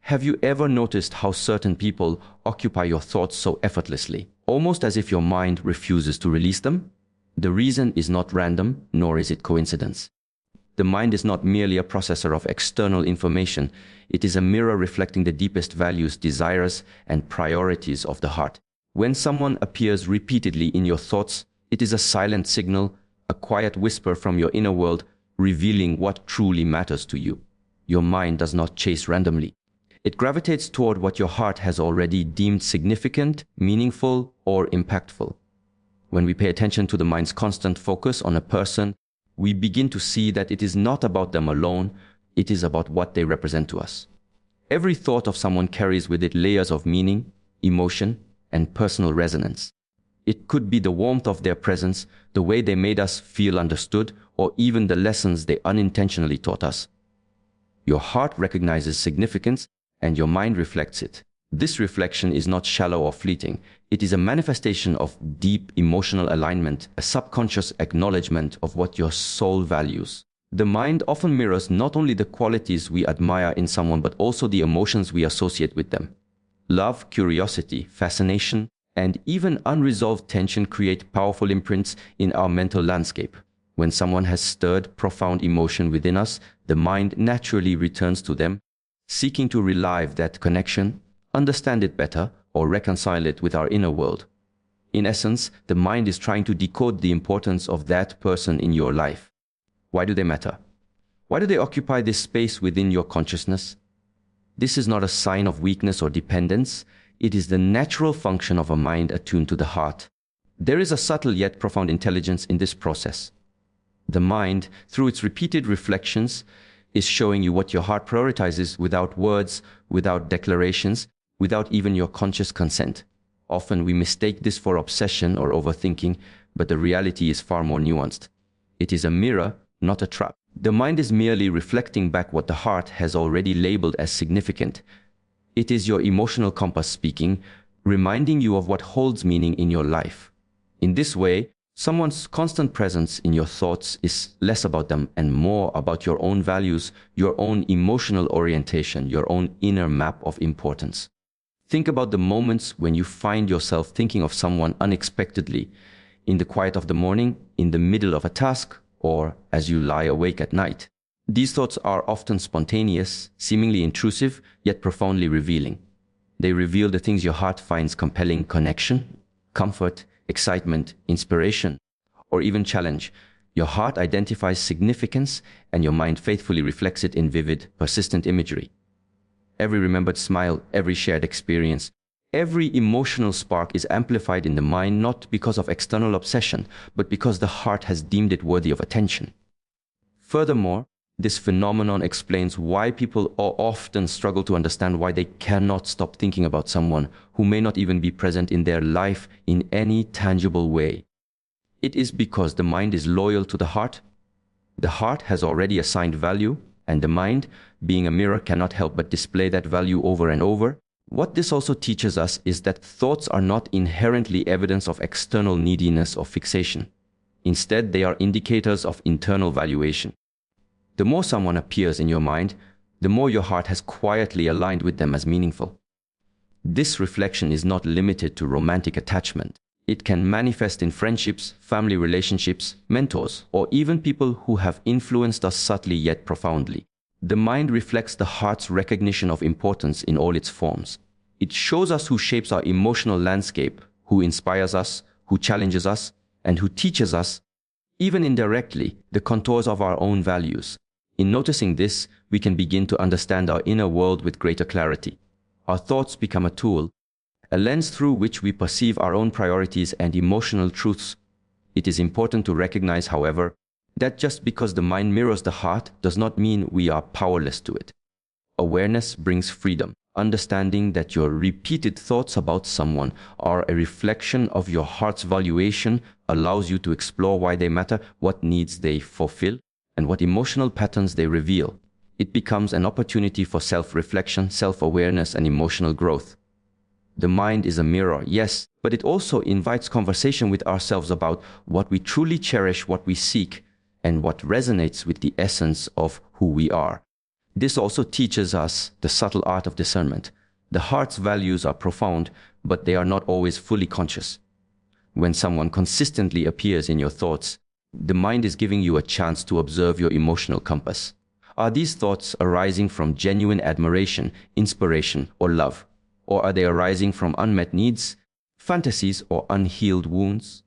Have you ever noticed how certain people occupy your thoughts so effortlessly, almost as if your mind refuses to release them? The reason is not random, nor is it coincidence. The mind is not merely a processor of external information. It is a mirror reflecting the deepest values, desires, and priorities of the heart. When someone appears repeatedly in your thoughts, it is a silent signal, a quiet whisper from your inner world, revealing what truly matters to you. Your mind does not chase randomly. It gravitates toward what your heart has already deemed significant, meaningful, or impactful. When we pay attention to the mind's constant focus on a person, we begin to see that it is not about them alone, it is about what they represent to us. Every thought of someone carries with it layers of meaning, emotion, and personal resonance. It could be the warmth of their presence, the way they made us feel understood, or even the lessons they unintentionally taught us. Your heart recognizes significance, and your mind reflects it. This reflection is not shallow or fleeting. It is a manifestation of deep emotional alignment, a subconscious acknowledgement of what your soul values. The mind often mirrors not only the qualities we admire in someone, but also the emotions we associate with them. Love, curiosity, fascination, and even unresolved tension create powerful imprints in our mental landscape. When someone has stirred profound emotion within us, the mind naturally returns to them, seeking to relive that connection, understand it better, or reconcile it with our inner world. In essence, the mind is trying to decode the importance of that person in your life. Why do they matter? Why do they occupy this space within your consciousness? This is not a sign of weakness or dependence. It is the natural function of a mind attuned to the heart. There is a subtle yet profound intelligence in this process. The mind, through its repeated reflections, is showing you what your heart prioritizes without words, without declarations, without even your conscious consent. Often we mistake this for obsession or overthinking, but the reality is far more nuanced. It is a mirror, not a trap. The mind is merely reflecting back what the heart has already labeled as significant. It is your emotional compass speaking, reminding you of what holds meaning in your life. In this way, someone's constant presence in your thoughts is less about them and more about your own values, your own emotional orientation, your own inner map of importance. Think about the moments when you find yourself thinking of someone unexpectedly, in the quiet of the morning, in the middle of a task, or as you lie awake at night. These thoughts are often spontaneous, seemingly intrusive, yet profoundly revealing. They reveal the things your heart finds compelling: connection, comfort, excitement, inspiration, or even challenge. Your heart identifies significance, and your mind faithfully reflects it in vivid, persistent imagery. Every remembered smile, every shared experience, every emotional spark is amplified in the mind not because of external obsession, but because the heart has deemed it worthy of attention. Furthermore, this phenomenon explains why people often struggle to understand why they cannot stop thinking about someone who may not even be present in their life in any tangible way. It is because the mind is loyal to the heart. The heart has already assigned value, and the mind, being a mirror, cannot help but display that value over and over. What this also teaches us is that thoughts are not inherently evidence of external neediness or fixation. Instead, they are indicators of internal valuation. The more someone appears in your mind, the more your heart has quietly aligned with them as meaningful. This reflection is not limited to romantic attachment. It can manifest in friendships, family relationships, mentors, or even people who have influenced us subtly yet profoundly. The mind reflects the heart's recognition of importance in all its forms. It shows us who shapes our emotional landscape, who inspires us, who challenges us, and who teaches us, even indirectly, the contours of our own values. In noticing this, we can begin to understand our inner world with greater clarity. Our thoughts become a tool, a lens through which we perceive our own priorities and emotional truths. It is important to recognize, however, that just because the mind mirrors the heart does not mean we are powerless to it. Awareness brings freedom. Understanding that your repeated thoughts about someone are a reflection of your heart's valuation allows you to explore why they matter, what needs they fulfill, and what emotional patterns they reveal. It becomes an opportunity for self-reflection, self-awareness, and emotional growth. The mind is a mirror, yes, but it also invites conversation with ourselves about what we truly cherish, what we seek, and what resonates with the essence of who we are. This also teaches us the subtle art of discernment. The heart's values are profound, but they are not always fully conscious. When someone consistently appears in your thoughts, the mind is giving you a chance to observe your emotional compass. Are these thoughts arising from genuine admiration, inspiration, or love? Or are they arising from unmet needs, fantasies, or unhealed wounds?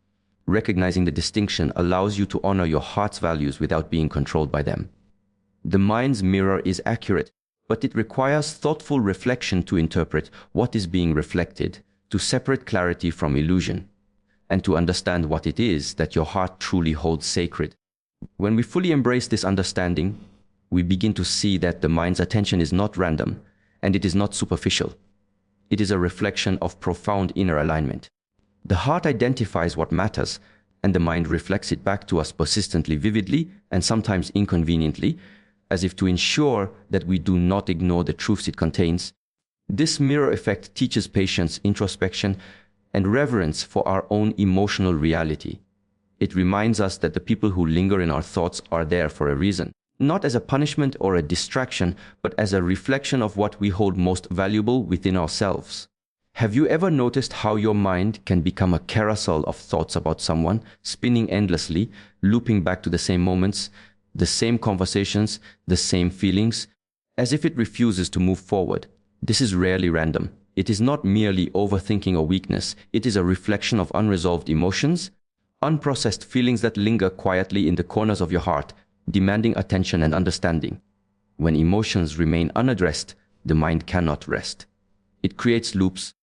Recognizing the distinction allows you to honor your heart's values without being controlled by them. The mind's mirror is accurate, but it requires thoughtful reflection to interpret what is being reflected, to separate clarity from illusion, and to understand what it is that your heart truly holds sacred. When we fully embrace this understanding, we begin to see that the mind's attention is not random, and it is not superficial. It is a reflection of profound inner alignment. The heart identifies what matters, and the mind reflects it back to us persistently, vividly, and sometimes inconveniently, as if to ensure that we do not ignore the truths it contains. This mirror effect teaches patience, introspection, and reverence for our own emotional reality. It reminds us that the people who linger in our thoughts are there for a reason, not as a punishment or a distraction, but as a reflection of what we hold most valuable within ourselves. Have you ever noticed how your mind can become a carousel of thoughts about someone, spinning endlessly, looping back to the same moments, the same conversations, the same feelings, as if it refuses to move forward? This is rarely random. It is not merely overthinking or weakness. It is a reflection of unresolved emotions, unprocessed feelings that linger quietly in the corners of your heart, demanding attention and understanding. When emotions remain unaddressed, the mind cannot rest. It creates loops,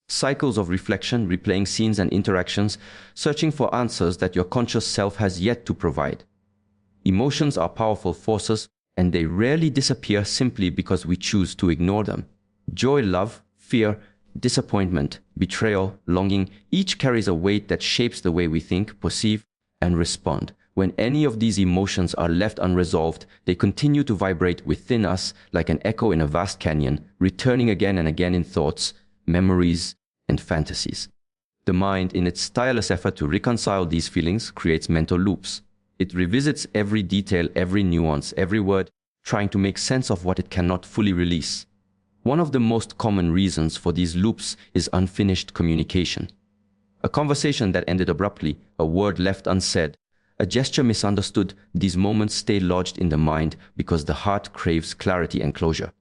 cycles of reflection, replaying scenes and interactions, searching for answers that your conscious self has yet to provide. Emotions are powerful forces, and they rarely disappear simply because we choose to ignore them. Joy, love, fear, disappointment, betrayal, longing, each carries a weight that shapes the way we think, perceive, and respond. When any of these emotions are left unresolved, they continue to vibrate within us like an echo in a vast canyon, returning again and again in thoughts, memories, and fantasies. The mind, in its tireless effort to reconcile these feelings, creates mental loops. It revisits every detail, every nuance, every word, trying to make sense of what it cannot fully release. One of the most common reasons for these loops is unfinished communication. A conversation that ended abruptly, a word left unsaid, a gesture misunderstood. These moments stay lodged in the mind because the heart craves clarity and closure.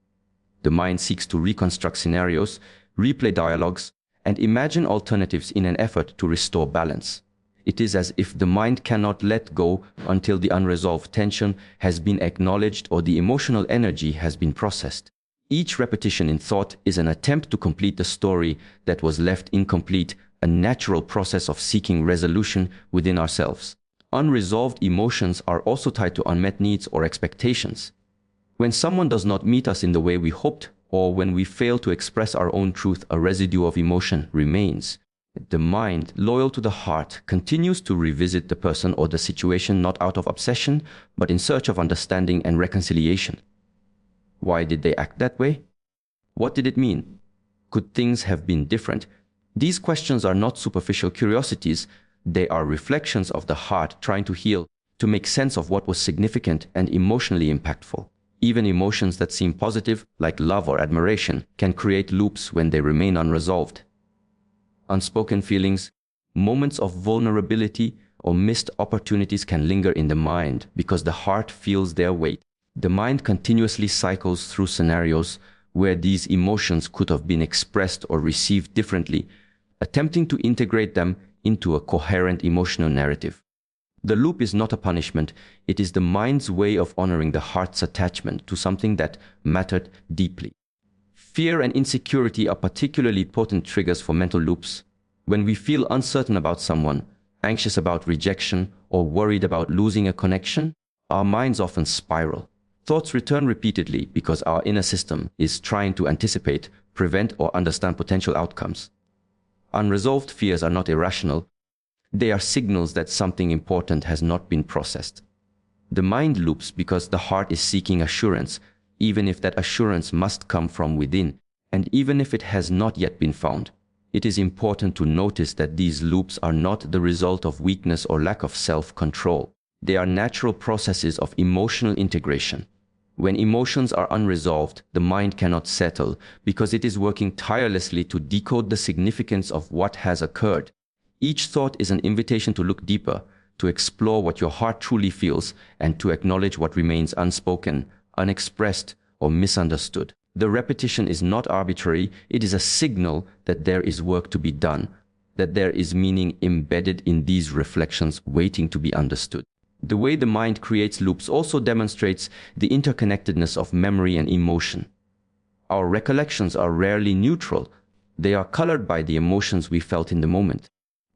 The mind seeks to reconstruct scenarios, replay dialogues, and imagine alternatives in an effort to restore balance. It is as if the mind cannot let go until the unresolved tension has been acknowledged or the emotional energy has been processed. Each repetition in thought is an attempt to complete the story that was left incomplete, a natural process of seeking resolution within ourselves. Unresolved emotions are also tied to unmet needs or expectations. When someone does not meet us in the way we hoped, or when we fail to express our own truth, a residue of emotion remains. The mind, loyal to the heart, continues to revisit the person or the situation not out of obsession, but in search of understanding and reconciliation. Why did they act that way? What did it mean? Could things have been different? These questions are not superficial curiosities. They are reflections of the heart trying to heal, to make sense of what was significant and emotionally impactful. Even emotions that seem positive, like love or admiration, can create loops when they remain unresolved. Unspoken feelings, moments of vulnerability, or missed opportunities can linger in the mind because the heart feels their weight. The mind continuously cycles through scenarios where these emotions could have been expressed or received differently, attempting to integrate them into a coherent emotional narrative. The loop is not a punishment. It is the mind's way of honoring the heart's attachment to something that mattered deeply. Fear and insecurity are particularly potent triggers for mental loops. When we feel uncertain about someone, anxious about rejection, or worried about losing a connection, our minds often spiral. Thoughts return repeatedly because our inner system is trying to anticipate, prevent, or understand potential outcomes. Unresolved fears are not irrational. They are signals that something important has not been processed. The mind loops because the heart is seeking assurance, even if that assurance must come from within, and even if it has not yet been found. It is important to notice that these loops are not the result of weakness or lack of self-control. They are natural processes of emotional integration. When emotions are unresolved, the mind cannot settle because it is working tirelessly to decode the significance of what has occurred. Each thought is an invitation to look deeper, to explore what your heart truly feels, and to acknowledge what remains unspoken, unexpressed, or misunderstood. The repetition is not arbitrary, it is a signal that there is work to be done, that there is meaning embedded in these reflections waiting to be understood. The way the mind creates loops also demonstrates the interconnectedness of memory and emotion. Our recollections are rarely neutral. They are colored by the emotions we felt in the moment.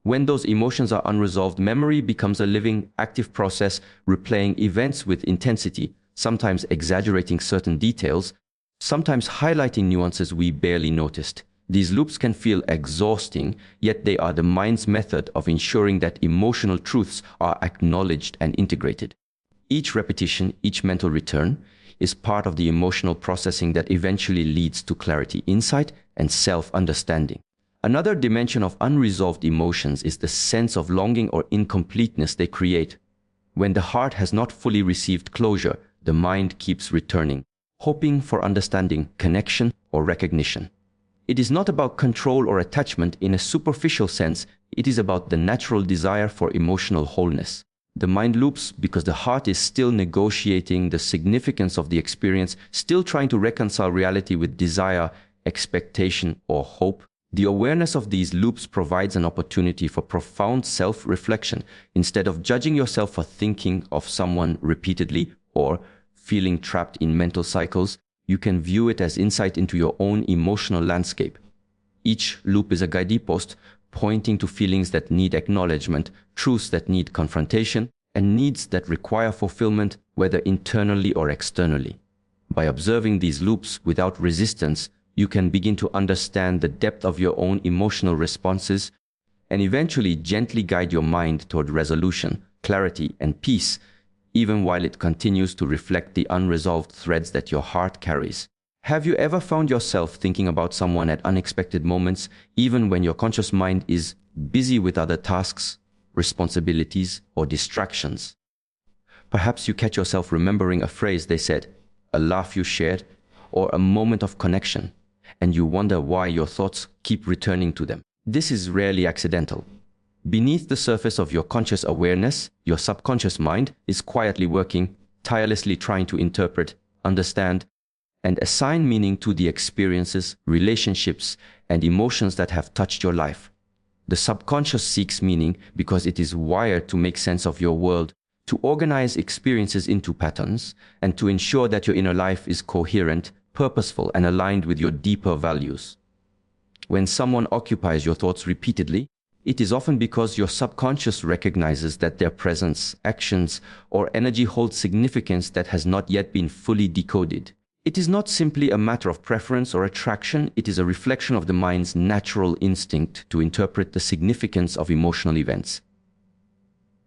When those emotions are unresolved, memory becomes a living, active process, replaying events with intensity, sometimes exaggerating certain details, sometimes highlighting nuances we barely noticed. These loops can feel exhausting, yet they are the mind's method of ensuring that emotional truths are acknowledged and integrated. Each repetition, each mental return, is part of the emotional processing that eventually leads to clarity, insight, and self-understanding. Another dimension of unresolved emotions is the sense of longing or incompleteness they create. When the heart has not fully received closure, the mind keeps returning, hoping for understanding, connection, or recognition. It is not about control or attachment in a superficial sense, it is about the natural desire for emotional wholeness. The mind loops because the heart is still negotiating the significance of the experience, still trying to reconcile reality with desire, expectation, or hope. The awareness of these loops provides an opportunity for profound self-reflection. Instead of judging yourself for thinking of someone repeatedly or feeling trapped in mental cycles, you can view it as insight into your own emotional landscape. Each loop is a guidepost pointing to feelings that need acknowledgement, truths that need confrontation, and needs that require fulfillment, whether internally or externally. By observing these loops without resistance, you can begin to understand the depth of your own emotional responses and eventually gently guide your mind toward resolution, clarity, and peace, even while it continues to reflect the unresolved threads that your heart carries. Have you ever found yourself thinking about someone at unexpected moments, even when your conscious mind is busy with other tasks, responsibilities, or distractions? Perhaps you catch yourself remembering a phrase they said, a laugh you shared, or a moment of connection, and you wonder why your thoughts keep returning to them. This is rarely accidental. Beneath the surface of your conscious awareness, your subconscious mind is quietly working, tirelessly trying to interpret, understand, and assign meaning to the experiences, relationships, and emotions that have touched your life. The subconscious seeks meaning because it is wired to make sense of your world, to organize experiences into patterns, and to ensure that your inner life is coherent, purposeful, and aligned with your deeper values. When someone occupies your thoughts repeatedly, it is often because your subconscious recognizes that their presence, actions, or energy hold significance that has not yet been fully decoded. It is not simply a matter of preference or attraction, it is a reflection of the mind's natural instinct to interpret the significance of emotional events.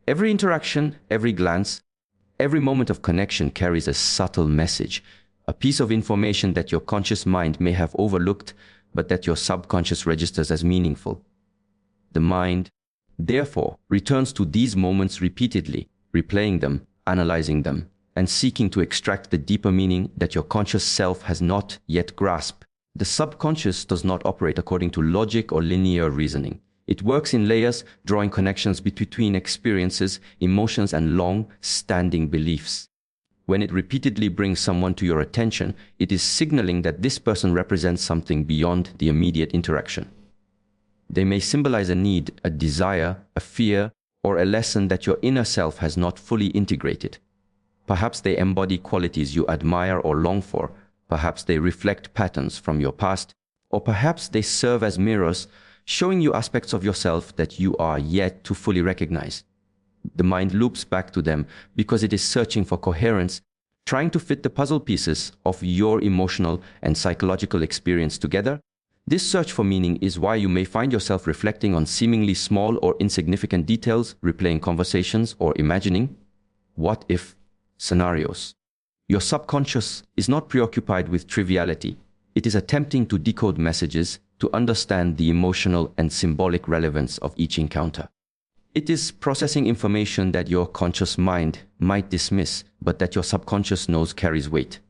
Every interaction, every glance, every moment of connection carries a subtle message, a piece of information that your conscious mind may have overlooked, but that your subconscious registers as meaningful. The mind, therefore, returns to these moments repeatedly, replaying them, analyzing them, and seeking to extract the deeper meaning that your conscious self has not yet grasped. The subconscious does not operate according to logic or linear reasoning. It works in layers, drawing connections between experiences, emotions, and long-standing beliefs. When it repeatedly brings someone to your attention, it is signaling that this person represents something beyond the immediate interaction. They may symbolize a need, a desire, a fear, or a lesson that your inner self has not fully integrated. Perhaps they embody qualities you admire or long for. Perhaps they reflect patterns from your past. Or perhaps they serve as mirrors, showing you aspects of yourself that you are yet to fully recognize. The mind loops back to them because it is searching for coherence, trying to fit the puzzle pieces of your emotional and psychological experience together. This search for meaning is why you may find yourself reflecting on seemingly small or insignificant details, replaying conversations, or imagining what-if scenarios. Your subconscious is not preoccupied with triviality. It is attempting to decode messages, to understand the emotional and symbolic relevance of each encounter. It is processing information that your conscious mind might dismiss, but that your subconscious knows carries weight.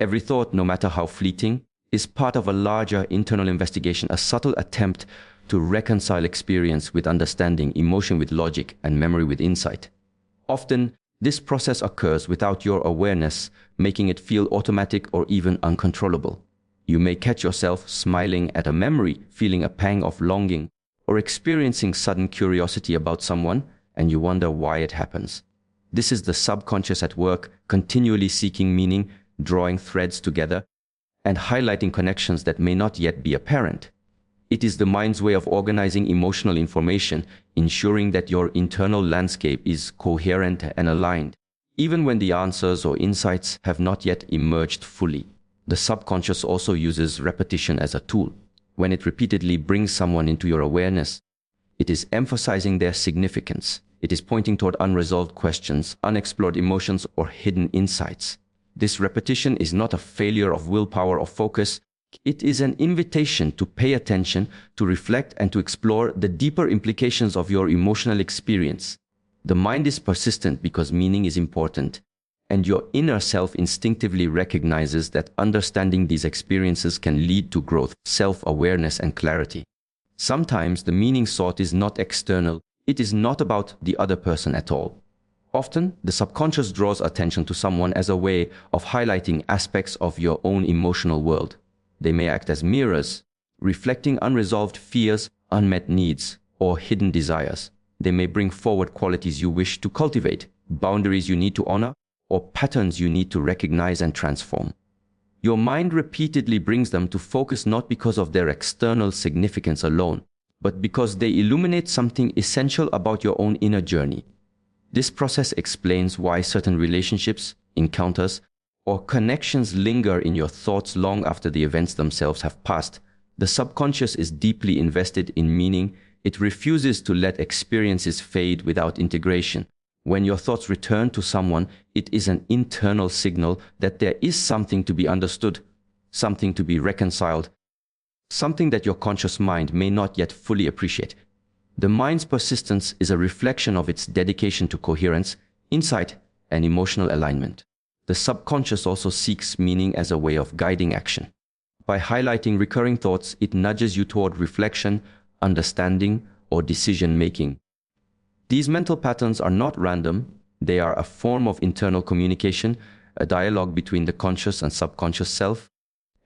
Every thought, no matter how fleeting, is part of a larger internal investigation, a subtle attempt to reconcile experience with understanding, emotion with logic, and memory with insight. Often, this process occurs without your awareness, making it feel automatic or even uncontrollable. You may catch yourself smiling at a memory, feeling a pang of longing, or experiencing sudden curiosity about someone, and you wonder why it happens. This is the subconscious at work, continually seeking meaning, drawing threads together, and highlighting connections that may not yet be apparent. It is the mind's way of organizing emotional information, ensuring that your internal landscape is coherent and aligned, even when the answers or insights have not yet emerged fully. The subconscious also uses repetition as a tool. When it repeatedly brings someone into your awareness, it is emphasizing their significance. It is pointing toward unresolved questions, unexplored emotions, or hidden insights. This repetition is not a failure of willpower or focus. It is an invitation to pay attention, to reflect, and to explore the deeper implications of your emotional experience. The mind is persistent because meaning is important, and your inner self instinctively recognizes that understanding these experiences can lead to growth, self-awareness, and clarity. Sometimes the meaning sought is not external. It is not about the other person at all. Often, the subconscious draws attention to someone as a way of highlighting aspects of your own emotional world. They may act as mirrors, reflecting unresolved fears, unmet needs, or hidden desires. They may bring forward qualities you wish to cultivate, boundaries you need to honor, or patterns you need to recognize and transform. Your mind repeatedly brings them to focus not because of their external significance alone, but because they illuminate something essential about your own inner journey. This process explains why certain relationships, encounters, or connections linger in your thoughts long after the events themselves have passed. The subconscious is deeply invested in meaning. It refuses to let experiences fade without integration. When your thoughts return to someone, it is an internal signal that there is something to be understood, something to be reconciled, something that your conscious mind may not yet fully appreciate. The mind's persistence is a reflection of its dedication to coherence, insight, and emotional alignment. The subconscious also seeks meaning as a way of guiding action. By highlighting recurring thoughts, it nudges you toward reflection, understanding, or decision-making. These mental patterns are not random. They are a form of internal communication, a dialogue between the conscious and subconscious self,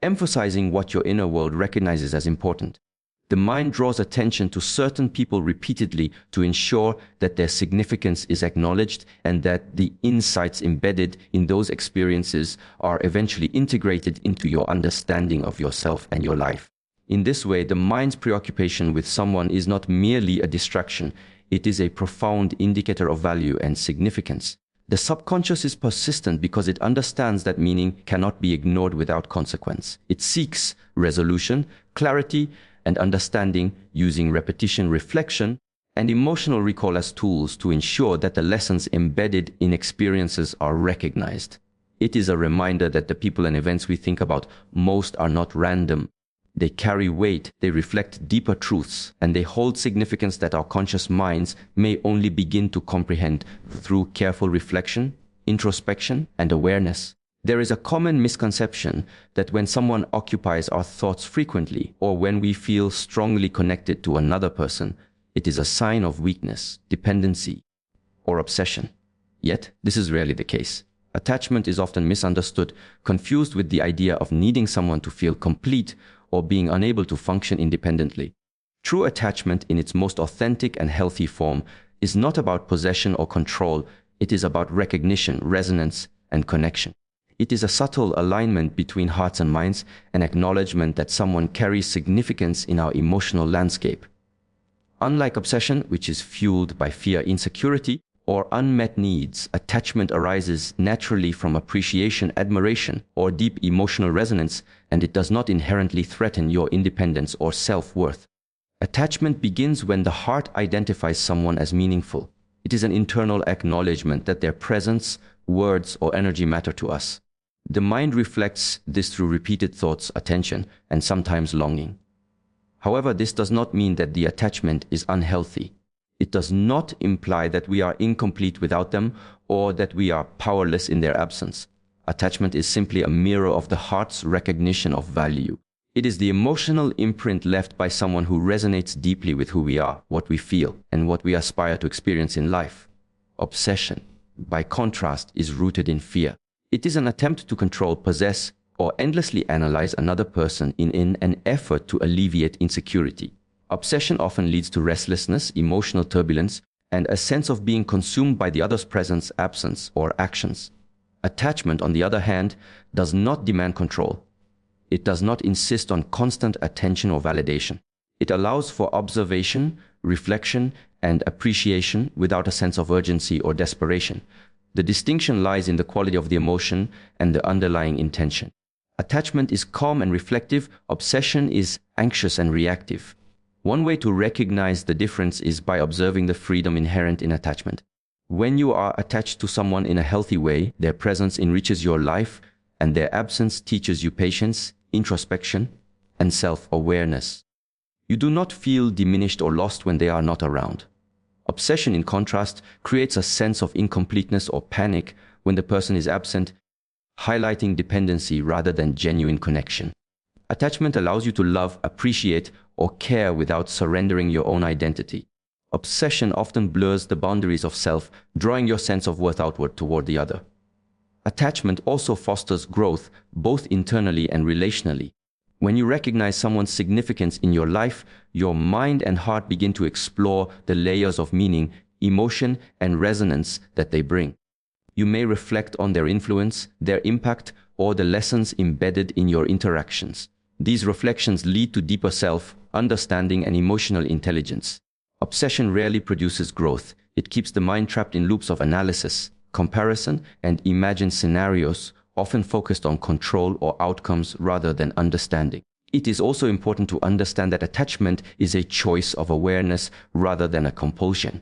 emphasizing what your inner world recognizes as important. The mind draws attention to certain people repeatedly to ensure that their significance is acknowledged and that the insights embedded in those experiences are eventually integrated into your understanding of yourself and your life. In this way, the mind's preoccupation with someone is not merely a distraction. It is a profound indicator of value and significance. The subconscious is persistent because it understands that meaning cannot be ignored without consequence. It seeks resolution, clarity, and understanding using repetition, reflection, and emotional recall as tools to ensure that the lessons embedded in experiences are recognized. It is a reminder that the people and events we think about most are not random. They carry weight, they reflect deeper truths, and they hold significance that our conscious minds may only begin to comprehend through careful reflection, introspection, and awareness. There is a common misconception that when someone occupies our thoughts frequently, or when we feel strongly connected to another person, it is a sign of weakness, dependency, or obsession. Yet, this is rarely the case. Attachment is often misunderstood, confused with the idea of needing someone to feel complete or being unable to function independently. True attachment in its most authentic and healthy form is not about possession or control. It is about recognition, resonance, and connection. It is a subtle alignment between hearts and minds, an acknowledgement that someone carries significance in our emotional landscape. Unlike obsession, which is fueled by fear, insecurity, or unmet needs, attachment arises naturally from appreciation, admiration, or deep emotional resonance, and it does not inherently threaten your independence or self-worth. Attachment begins when the heart identifies someone as meaningful. It is an internal acknowledgement that their presence, words, or energy matter to us. The mind reflects this through repeated thoughts, attention, and sometimes longing. However, this does not mean that the attachment is unhealthy. It does not imply that we are incomplete without them or that we are powerless in their absence. Attachment is simply a mirror of the heart's recognition of value. It is the emotional imprint left by someone who resonates deeply with who we are, what we feel, and what we aspire to experience in life. Obsession, by contrast, is rooted in fear. It is an attempt to control, possess, or endlessly analyze another person in an effort to alleviate insecurity. Obsession often leads to restlessness, emotional turbulence, and a sense of being consumed by the other's presence, absence, or actions. Attachment, on the other hand, does not demand control. It does not insist on constant attention or validation. It allows for observation, reflection, and appreciation without a sense of urgency or desperation. The distinction lies in the quality of the emotion and the underlying intention. Attachment is calm and reflective. Obsession is anxious and reactive. One way to recognize the difference is by observing the freedom inherent in attachment. When you are attached to someone in a healthy way, their presence enriches your life, and their absence teaches you patience, introspection, and self-awareness. You do not feel diminished or lost when they are not around. Obsession, in contrast, creates a sense of incompleteness or panic when the person is absent, highlighting dependency rather than genuine connection. Attachment allows you to love, appreciate, or care without surrendering your own identity. Obsession often blurs the boundaries of self, drawing your sense of worth outward toward the other. Attachment also fosters growth, both internally and relationally. When you recognize someone's significance in your life, your mind and heart begin to explore the layers of meaning, emotion, and resonance that they bring. You may reflect on their influence, their impact, or the lessons embedded in your interactions. These reflections lead to deeper self-understanding and emotional intelligence. Obsession rarely produces growth. It keeps the mind trapped in loops of analysis, comparison, and imagined scenarios, often focused on control or outcomes rather than understanding. It is also important to understand that attachment is a choice of awareness rather than a compulsion.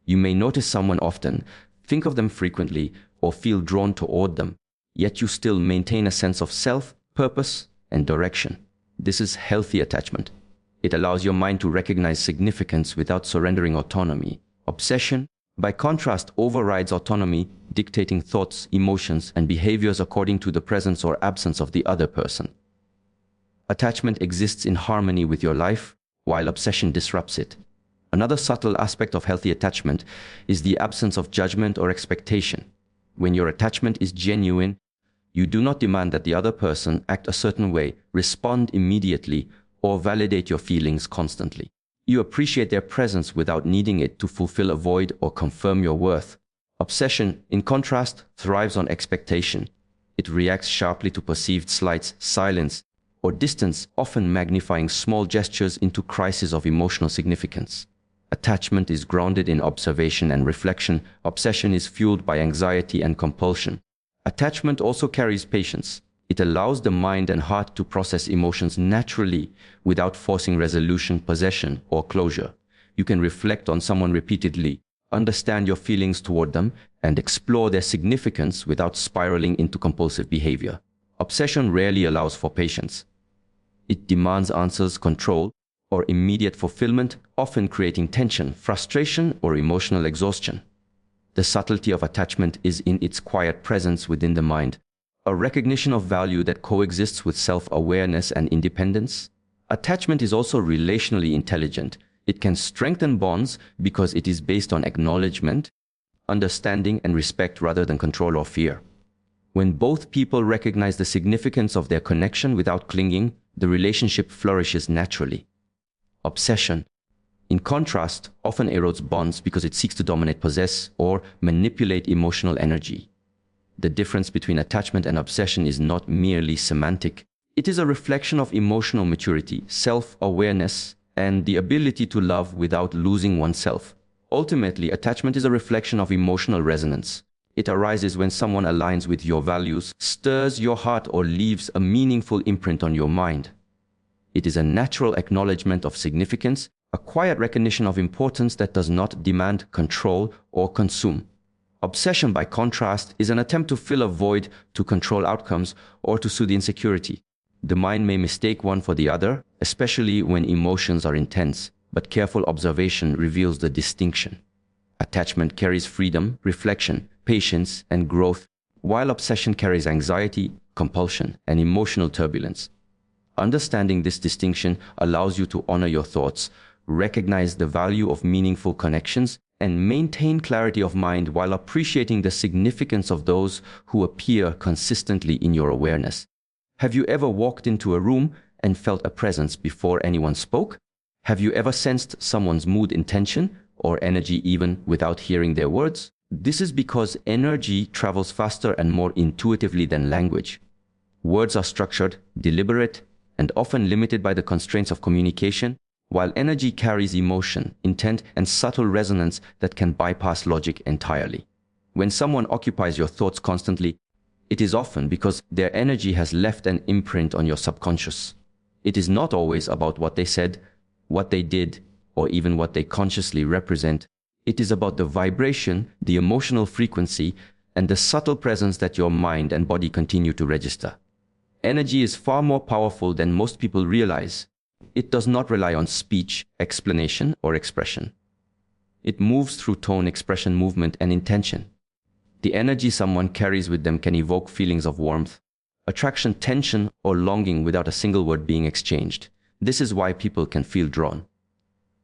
You may notice someone often, think of them frequently, or feel drawn toward them, yet you still maintain a sense of self, purpose, and direction. This is healthy attachment. It allows your mind to recognize significance without surrendering autonomy. Obsession, by contrast, overrides autonomy, dictating thoughts, emotions, and behaviors according to the presence or absence of the other person. Attachment exists in harmony with your life, while obsession disrupts it. Another subtle aspect of healthy attachment is the absence of judgment or expectation. When your attachment is genuine, you do not demand that the other person act a certain way, respond immediately, or validate your feelings constantly. You appreciate their presence without needing it to fulfill a void or confirm your worth. Obsession, in contrast, thrives on expectation. It reacts sharply to perceived slights, silence, or distance, often magnifying small gestures into crises of emotional significance. Attachment is grounded in observation and reflection. Obsession is fueled by anxiety and compulsion. Attachment also carries patience. It allows the mind and heart to process emotions naturally without forcing resolution, possession, or closure. You can reflect on someone repeatedly, understand your feelings toward them, and explore their significance without spiraling into compulsive behavior. Obsession rarely allows for patience. It demands answers, control, or immediate fulfillment, often creating tension, frustration, or emotional exhaustion. The subtlety of attachment is in its quiet presence within the mind, a recognition of value that coexists with self-awareness and independence. Attachment is also relationally intelligent. It can strengthen bonds because it is based on acknowledgement, understanding, and respect rather than control or fear. When both people recognize the significance of their connection without clinging, the relationship flourishes naturally. Obsession, in contrast, often erodes bonds because it seeks to dominate, possess, or manipulate emotional energy. The difference between attachment and obsession is not merely semantic. It is a reflection of emotional maturity, self-awareness, and the ability to love without losing oneself. Ultimately, attachment is a reflection of emotional resonance. It arises when someone aligns with your values, stirs your heart, or leaves a meaningful imprint on your mind. It is a natural acknowledgement of significance, a quiet recognition of importance that does not demand control or consume. Obsession, by contrast, is an attempt to fill a void, to control outcomes, or to soothe insecurity. The mind may mistake one for the other, especially when emotions are intense, but careful observation reveals the distinction. Attachment carries freedom, reflection, patience, and growth, while obsession carries anxiety, compulsion, and emotional turbulence. Understanding this distinction allows you to honor your thoughts, recognize the value of meaningful connections, and maintain clarity of mind while appreciating the significance of those who appear consistently in your awareness. Have you ever walked into a room and felt a presence before anyone spoke? Have you ever sensed someone's mood, intention, or energy even without hearing their words? This is because energy travels faster and more intuitively than language. Words are structured, deliberate, and often limited by the constraints of communication, while energy carries emotion, intent, and subtle resonance that can bypass logic entirely. When someone occupies your thoughts constantly, it is often because their energy has left an imprint on your subconscious. It is not always about what they said, what they did, or even what they consciously represent. It is about the vibration, the emotional frequency, and the subtle presence that your mind and body continue to register. Energy is far more powerful than most people realize. It does not rely on speech, explanation, or expression. It moves through tone, expression, movement, and intention. The energy someone carries with them can evoke feelings of warmth, attraction, tension, or longing without a single word being exchanged. This is why people can feel drawn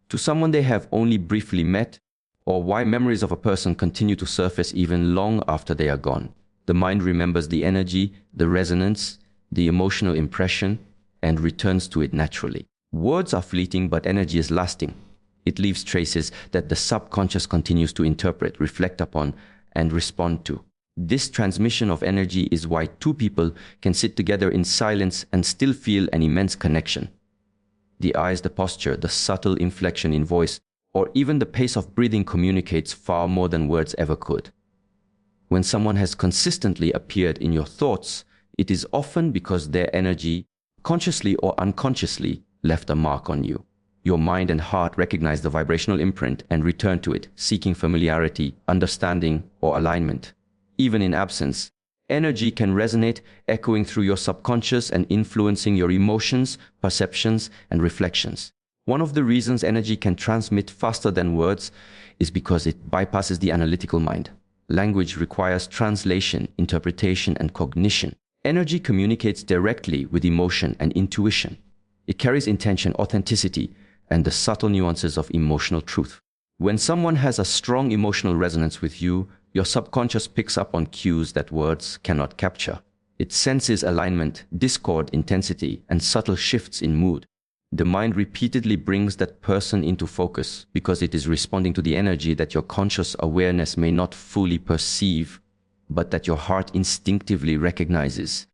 to someone they have only briefly met, or why memories of a person continue to surface even long after they are gone. The mind remembers the energy, the resonance, the emotional impression, and returns to it naturally. Words are fleeting, but energy is lasting. It leaves traces that the subconscious continues to interpret, reflect upon, and respond to. This transmission of energy is why two people can sit together in silence and still feel an immense connection. The eyes, the posture, the subtle inflection in voice, or even the pace of breathing communicates far more than words ever could. When someone has consistently appeared in your thoughts, it is often because their energy, consciously or unconsciously, left a mark on you. Your mind and heart recognize the vibrational imprint and return to it, seeking familiarity, understanding, or alignment. Even in absence, energy can resonate, echoing through your subconscious and influencing your emotions, perceptions, and reflections. One of the reasons energy can transmit faster than words is because it bypasses the analytical mind. Language requires translation, interpretation, and cognition. Energy communicates directly with emotion and intuition. It carries intention, authenticity, and the subtle nuances of emotional truth. When someone has a strong emotional resonance with you, your subconscious picks up on cues that words cannot capture. It senses alignment, discord, intensity, and subtle shifts in mood. The mind repeatedly brings that person into focus because it is responding to the energy that your conscious awareness may not fully perceive, but that your heart instinctively recognizes.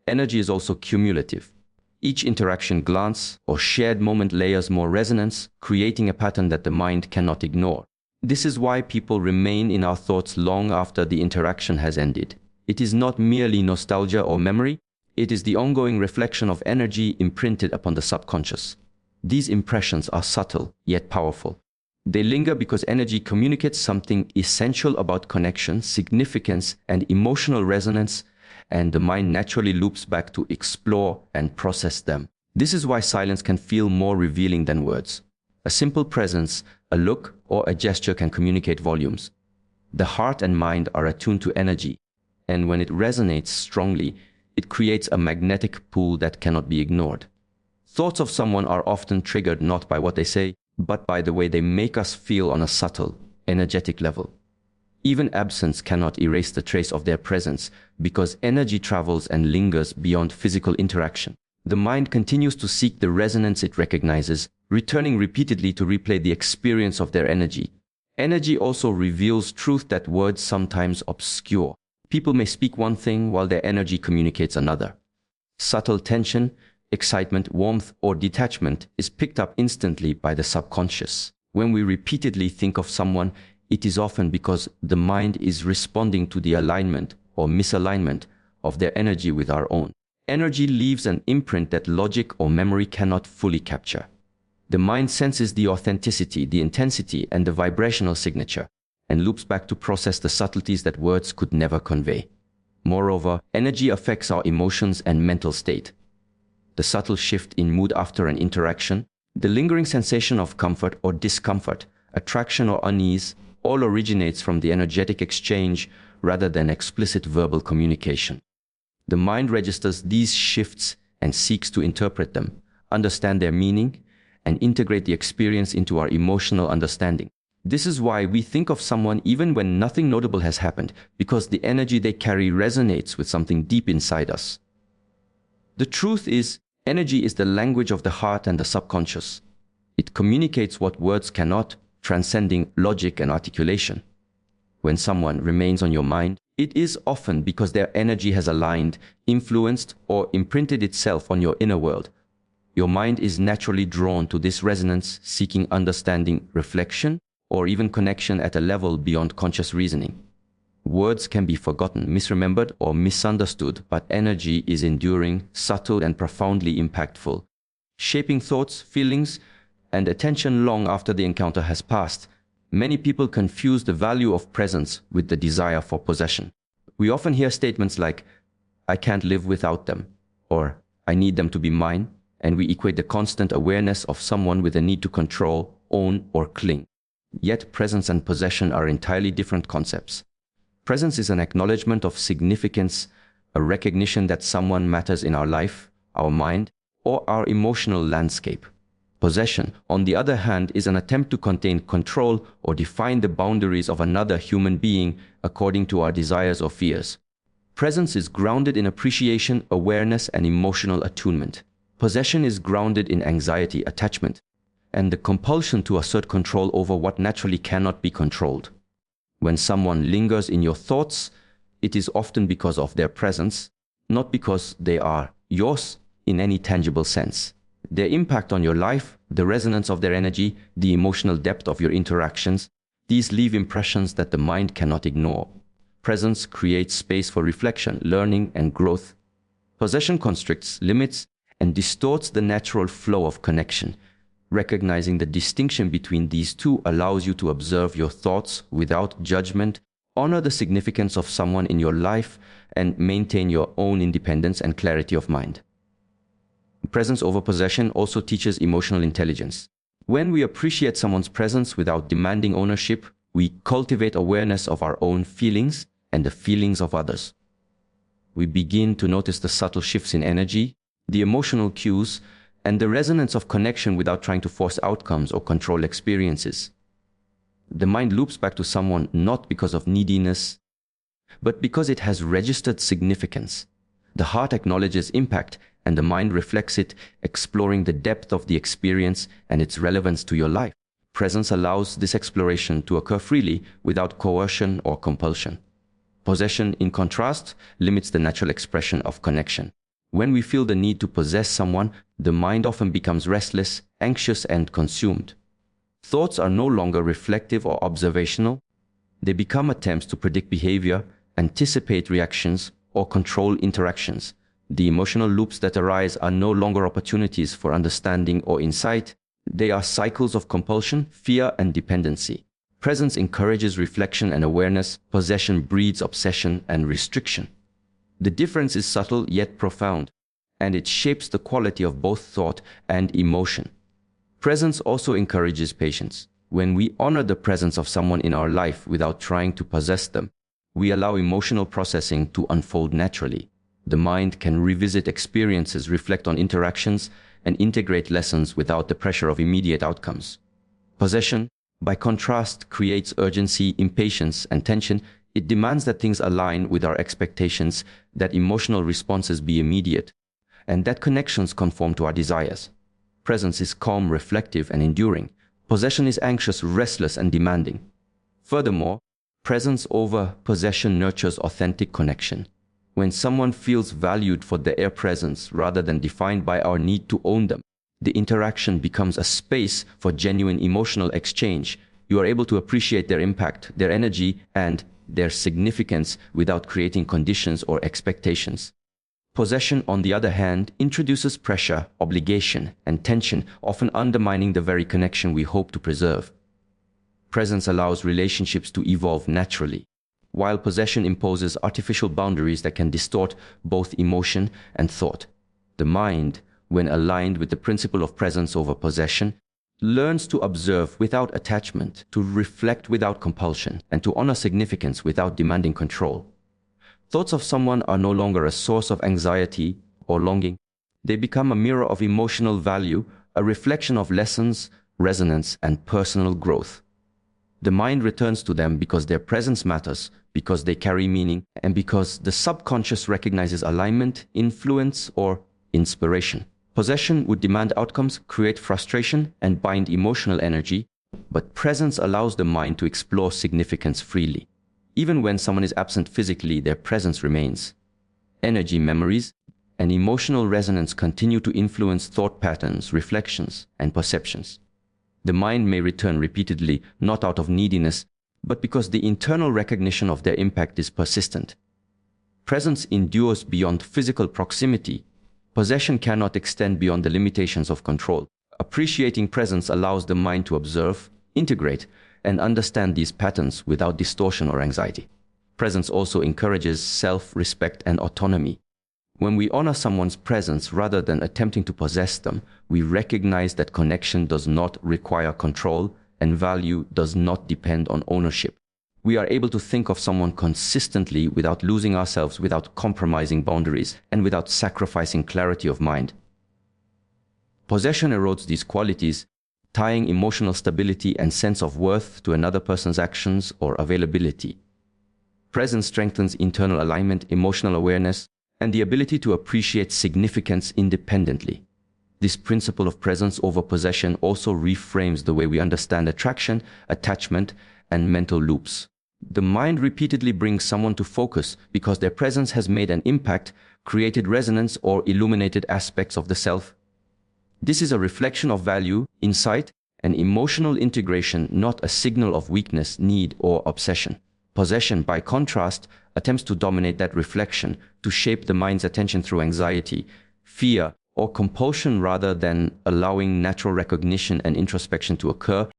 Energy is also cumulative. Each interaction, glance, or shared moment layers more resonance, creating a pattern that the mind cannot ignore. This is why people remain in our thoughts long after the interaction has ended. It is not merely nostalgia or memory, it is the ongoing reflection of energy imprinted upon the subconscious. These impressions are subtle, yet powerful. They linger because energy communicates something essential about connection, significance, and emotional resonance, and the mind naturally loops back to explore and process them. This is why silence can feel more revealing than words. A simple presence, a look, or a gesture can communicate volumes. The heart and mind are attuned to energy, and when it resonates strongly, it creates a magnetic pull that cannot be ignored. Thoughts of someone are often triggered not by what they say, but by the way they make us feel on a subtle, energetic level. Even absence cannot erase the trace of their presence because energy travels and lingers beyond physical interaction. The mind continues to seek the resonance it recognizes, returning repeatedly to replay the experience of their energy. Energy also reveals truth that words sometimes obscure. People may speak one thing while their energy communicates another. Subtle tension, excitement, warmth, or detachment is picked up instantly by the subconscious. When we repeatedly think of someone, it is often because the mind is responding to the alignment or misalignment of their energy with our own. Energy leaves an imprint that logic or memory cannot fully capture. The mind senses the authenticity, the intensity, and the vibrational signature, and loops back to process the subtleties that words could never convey. Moreover, energy affects our emotions and mental state. The subtle shift in mood after an interaction, the lingering sensation of comfort or discomfort, attraction or unease, all originates from the energetic exchange rather than explicit verbal communication. The mind registers these shifts and seeks to interpret them, understand their meaning, and integrate the experience into our emotional understanding. This is why we think of someone even when nothing notable has happened, because the energy they carry resonates with something deep inside us. The truth is, energy is the language of the heart and the subconscious. It communicates what words cannot, transcending logic and articulation. When someone remains on your mind, it is often because their energy has aligned, influenced, or imprinted itself on your inner world. Your mind is naturally drawn to this resonance, seeking understanding, reflection, or even connection at a level beyond conscious reasoning. Words can be forgotten, misremembered, or misunderstood, but energy is enduring, subtle, and profoundly impactful, shaping thoughts, feelings, and attention long after the encounter has passed. Many people confuse the value of presence with the desire for possession. We often hear statements like, "I can't live without them," or "I need them to be mine," and we equate the constant awareness of someone with a need to control, own, or cling. Yet presence and possession are entirely different concepts. Presence is an acknowledgement of significance, a recognition that someone matters in our life, our mind, or our emotional landscape. Possession, on the other hand, is an attempt to contain, control, or define the boundaries of another human being according to our desires or fears. Presence is grounded in appreciation, awareness, and emotional attunement. Possession is grounded in anxiety, attachment, and the compulsion to assert control over what naturally cannot be controlled. When someone lingers in your thoughts, it is often because of their presence, not because they are yours in any tangible sense. Their impact on your life, the resonance of their energy, the emotional depth of your interactions, these leave impressions that the mind cannot ignore. Presence creates space for reflection, learning, and growth. Possession constricts, limits, and distorts the natural flow of connection. Recognizing the distinction between these two allows you to observe your thoughts without judgment, honor the significance of someone in your life, and maintain your own independence and clarity of mind. Presence over possession also teaches emotional intelligence. When we appreciate someone's presence without demanding ownership, we cultivate awareness of our own feelings and the feelings of others. We begin to notice the subtle shifts in energy, the emotional cues, and the resonance of connection without trying to force outcomes or control experiences. The mind loops back to someone not because of neediness, but because it has registered significance. The heart acknowledges impact, and the mind reflects it, exploring the depth of the experience and its relevance to your life. Presence allows this exploration to occur freely, without coercion or compulsion. Possession, in contrast, limits the natural expression of connection. When we feel the need to possess someone, the mind often becomes restless, anxious, and consumed. Thoughts are no longer reflective or observational. They become attempts to predict behavior, anticipate reactions, or control interactions. The emotional loops that arise are no longer opportunities for understanding or insight. They are cycles of compulsion, fear, and dependency. Presence encourages reflection and awareness. Possession breeds obsession and restriction. The difference is subtle yet profound, and it shapes the quality of both thought and emotion. Presence also encourages patience. When we honor the presence of someone in our life without trying to possess them, we allow emotional processing to unfold naturally. The mind can revisit experiences, reflect on interactions, and integrate lessons without the pressure of immediate outcomes. Possession, by contrast, creates urgency, impatience, and tension. It demands that things align with our expectations, that emotional responses be immediate, and that connections conform to our desires. Presence is calm, reflective, and enduring. Possession is anxious, restless, and demanding. Furthermore, presence over possession nurtures authentic connection. When someone feels valued for their presence rather than defined by our need to own them, the interaction becomes a space for genuine emotional exchange. You are able to appreciate their impact, their energy, and their significance without creating conditions or expectations. Possession, on the other hand, introduces pressure, obligation, and tension, often undermining the very connection we hope to preserve. Presence allows relationships to evolve naturally, while possession imposes artificial boundaries that can distort both emotion and thought. The mind, when aligned with the principle of presence over possession, learns to observe without attachment, to reflect without compulsion, and to honor significance without demanding control. Thoughts of someone are no longer a source of anxiety or longing. They become a mirror of emotional value, a reflection of lessons, resonance, and personal growth. The mind returns to them because their presence matters, because they carry meaning, and because the subconscious recognizes alignment, influence, or inspiration. Possession would demand outcomes, create frustration, and bind emotional energy, but presence allows the mind to explore significance freely. Even when someone is absent physically, their presence remains. Energy, memories, and emotional resonance continue to influence thought patterns, reflections, and perceptions. The mind may return repeatedly, not out of neediness, but because the internal recognition of their impact is persistent. Presence endures beyond physical proximity. Possession cannot extend beyond the limitations of control. Appreciating presence allows the mind to observe, integrate, and understand these patterns without distortion or anxiety. Presence also encourages self-respect and autonomy. When we honor someone's presence rather than attempting to possess them, we recognize that connection does not require control and value does not depend on ownership. We are able to think of someone consistently without losing ourselves, without compromising boundaries, and without sacrificing clarity of mind. Possession erodes these qualities, tying emotional stability and sense of worth to another person's actions or availability. Presence strengthens internal alignment, emotional awareness, and the ability to appreciate significance independently. This principle of presence over possession also reframes the way we understand attraction, attachment, and mental loops. The mind repeatedly brings someone to focus because their presence has made an impact, created resonance, or illuminated aspects of the self. This is a reflection of value, insight, and emotional integration, not a signal of weakness, need, or obsession. Possession, by contrast, attempts to dominate that reflection, to shape the mind's attention through anxiety, fear, or compulsion rather than allowing natural recognition and introspection to occur.